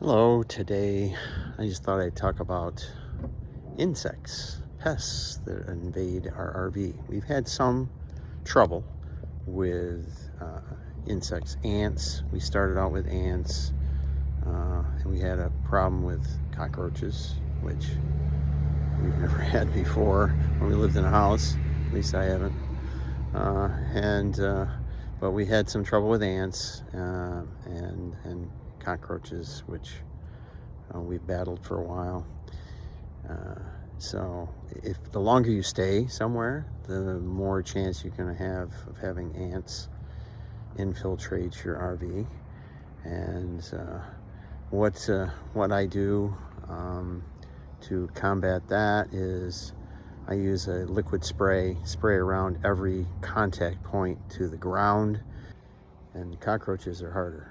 Hello, today I just thought I'd talk about insects, pests that invade our RV. We've had some trouble with insects, ants. We started out with ants, and we had a problem with cockroaches, which we've never had before when we lived in a house. At least I haven't. But we had some trouble with ants and cockroaches, which we've battled for a while. So if the longer you stay somewhere, the more chance you're going to have of having ants infiltrate your RV. And what I do to combat that is I use a liquid spray around every contact point to the ground, and cockroaches are harder.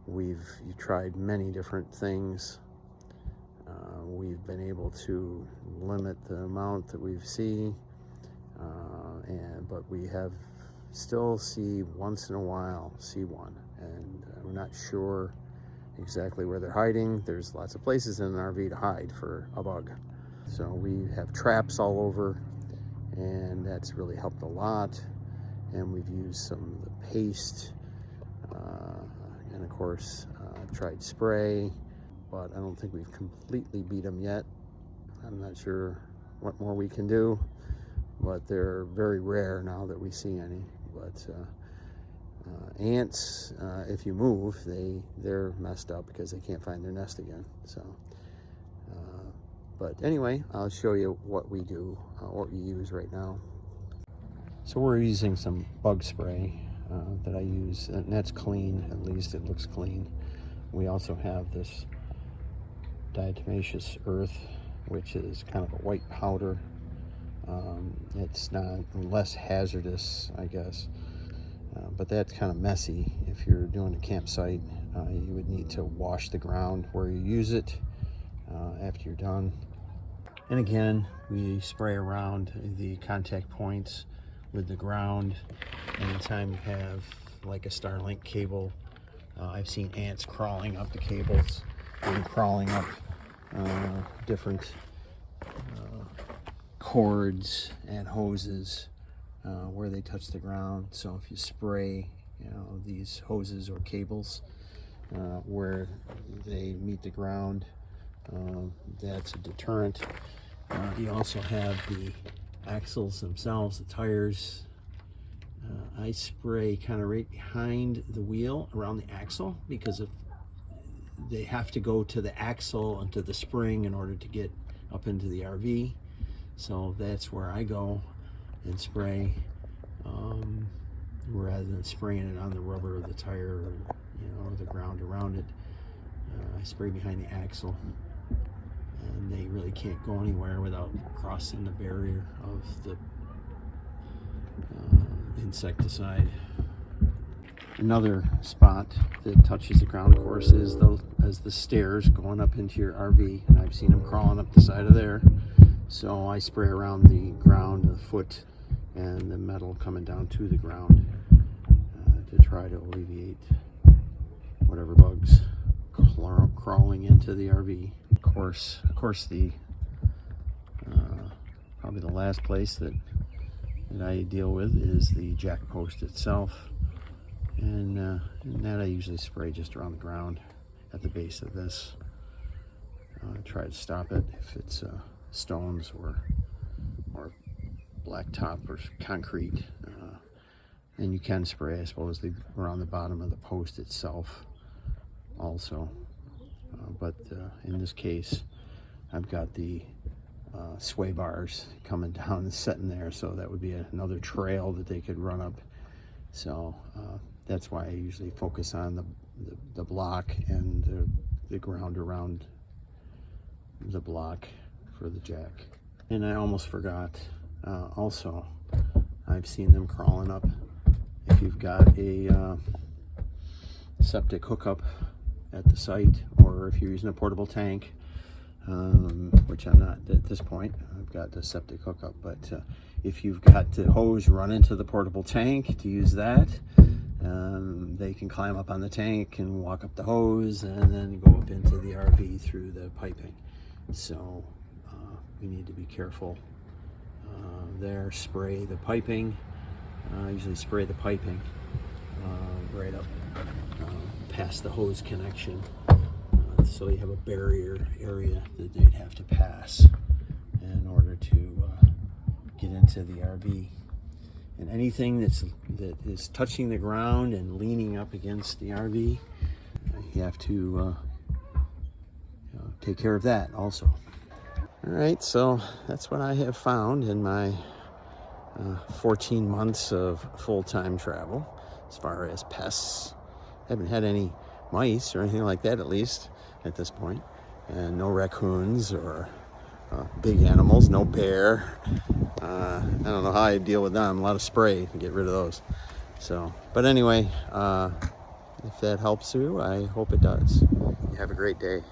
We've tried many different things. We've been able to limit the amount that we see, but we have still once in a while see one, and we're not sure exactly where they're hiding. There's lots of places in an RV to hide for a bug. So we have traps all over, and that's really helped a lot. And we've used some of the paste, and of course I've tried spray, but I don't think we've completely beat them yet. I'm not sure what more we can do, but they're very rare now that we see any. But ants, if you move, they're messed up because they can't find their nest again. So but anyway, I'll show you what we do, what we use right now. So we're using some bug spray that I use, and that's clean. At least it looks clean. We also have this diatomaceous earth, which is kind of a white powder. It's not less hazardous, I guess, but that's kind of messy. If you're doing a campsite, you would need to wash the ground where you use it after you're done. And again, we spray around the contact points with the ground. Anytime you have like a Starlink cable, I've seen ants crawling up the cables and crawling up different cords and hoses where they touch the ground. So if you spray, these hoses or cables where they meet the ground, that's a deterrent. You also have the axles themselves, the tires. I spray kind of right behind the wheel around the axle, because if they have to go to the axle and to the spring in order to get up into the RV. So that's where I go and spray, rather than spraying it on the rubber of the tire or the ground around it. I spray behind the axle, and they really can't go anywhere without crossing the barrier of the insecticide. Another spot that touches the ground, of course, is the stairs going up into your RV, and I've seen them crawling up the side of there. So I spray around the ground, the foot, and the metal coming down to the ground to try to alleviate whatever bugs crawling into the RV. Of course, the probably the last place that I deal with is the jack post itself, and that I usually spray just around the ground at the base of this. Try to stop it if it's stones or blacktop or concrete, and you can spray, I suppose, around the bottom of the post itself also. But in this case, I've got the sway bars coming down and setting there, so that would be another trail that they could run up. So that's why I usually focus on the block and the ground around the block for the jack. And I almost forgot, also, I've seen them crawling up. If you've got a septic hookup at the site, or if you're using a portable tank, which I'm not at this point, I've got the septic hookup, but if you've got the hose run into the portable tank to use that, they can climb up on the tank and walk up the hose and then go up into the RV through the piping. So we need to be careful there. Spray the piping. Usually spray the piping right up past the hose connection, so you have a barrier area that they'd have to pass in order to get into the RV. And anything that is touching the ground and leaning up against the RV, you have to take care of that also. All right, so that's what I have found in my 14 months of full-time travel as far as pests. I haven't had any mice or anything like that, at least at this point, and no raccoons or big animals, no bear. I don't know how I deal with them. A lot of spray to get rid of those. So, but anyway, if that helps you, I hope it does. You have a great day.